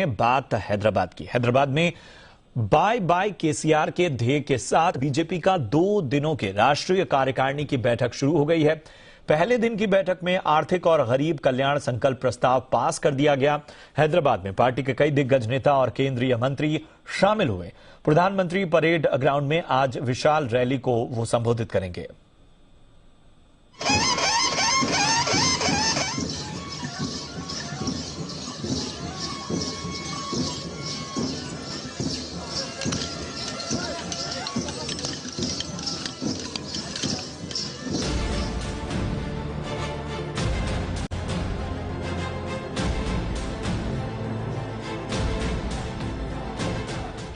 बात हैदराबाद की। हैदराबाद में बाय बाय केसीआर के ध्येय के साथ बीजेपी का 2 दिनों के राष्ट्रीय कार्यकारिणी की बैठक शुरू हो गई है। पहले दिन की बैठक में आर्थिक और गरीब कल्याण संकल्प प्रस्ताव पास कर दिया गया। हैदराबाद में पार्टी के कई दिग्गज नेता और केंद्रीय मंत्री शामिल हुए। प्रधानमंत्री परेड ग्राउंड में आज विशाल रैली को वो संबोधित करेंगे।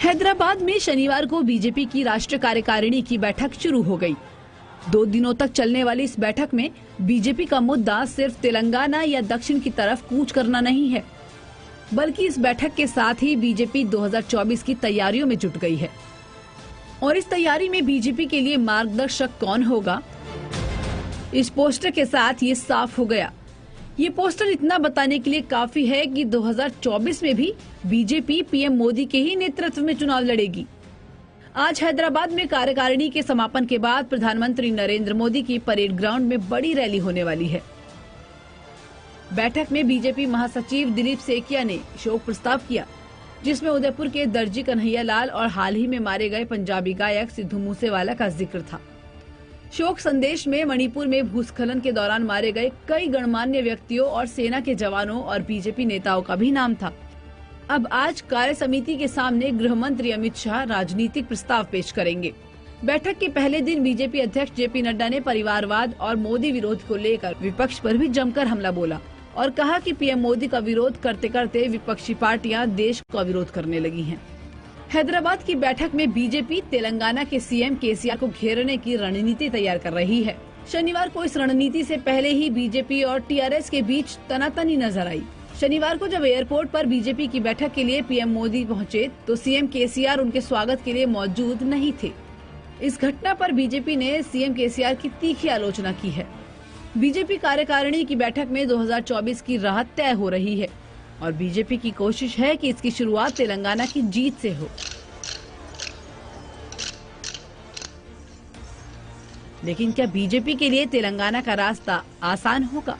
हैदराबाद में शनिवार को बीजेपी की राष्ट्रीय कार्यकारिणी की बैठक शुरू हो गई। 2 दिनों तक चलने वाली इस बैठक में बीजेपी का मुद्दा सिर्फ तेलंगाना या दक्षिण की तरफ कूच करना नहीं है, बल्कि इस बैठक के साथ ही बीजेपी 2024 की तैयारियों में जुट गई है। और इस तैयारी में बीजेपी के लिए मार्गदर्शक कौन होगा, इस पोस्टर के साथ ये साफ हो गया। ये पोस्टर इतना बताने के लिए काफी है कि 2024 में भी बीजेपी पीएम मोदी के ही नेतृत्व में चुनाव लड़ेगी। आज हैदराबाद में कार्यकारिणी के समापन के बाद प्रधानमंत्री नरेंद्र मोदी की परेड ग्राउंड में बड़ी रैली होने वाली है। बैठक में बीजेपी महासचिव दिलीप सेकिया ने शोक प्रस्ताव किया, जिसमें उदयपुर के दर्जी कन्हैया लाल और हाल ही में मारे गए पंजाबी गायक सिद्धू मूसेवाला का जिक्र था। शोक संदेश में मणिपुर में भूस्खलन के दौरान मारे गए कई गणमान्य व्यक्तियों और सेना के जवानों और बीजेपी नेताओं का भी नाम था। अब आज कार्य समिति के सामने गृह मंत्री अमित शाह राजनीतिक प्रस्ताव पेश करेंगे। बैठक के पहले दिन बीजेपी अध्यक्ष जेपी नड्डा ने परिवारवाद और मोदी विरोध को लेकर विपक्ष पर भी जमकर हमला बोला और कहा कि पीएम मोदी का विरोध करते करते विपक्षी पार्टियां देश का विरोध करने लगी हैं। हैदराबाद की बैठक में बीजेपी तेलंगाना के सीएम केसीआर को घेरने की रणनीति तैयार कर रही है। शनिवार को इस रणनीति से पहले ही बीजेपी और टीआरएस के बीच तनातनी नजर आई। शनिवार को जब एयरपोर्ट पर बीजेपी की बैठक के लिए पीएम मोदी पहुंचे, तो सीएम केसीआर उनके स्वागत के लिए मौजूद नहीं थे। इस घटना पर बीजेपी ने सीएम केसीआर की तीखी आलोचना की है। बीजेपी कार्यकारिणी की बैठक में 2024 की राह तय हो रही है और बीजेपी की कोशिश है कि इसकी शुरुआत तेलंगाना की जीत से हो। लेकिन क्या बीजेपी के लिए तेलंगाना का रास्ता आसान होगा?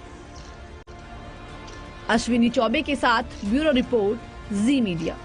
अश्विनी चौबे के साथ ब्यूरो रिपोर्ट, जी मीडिया।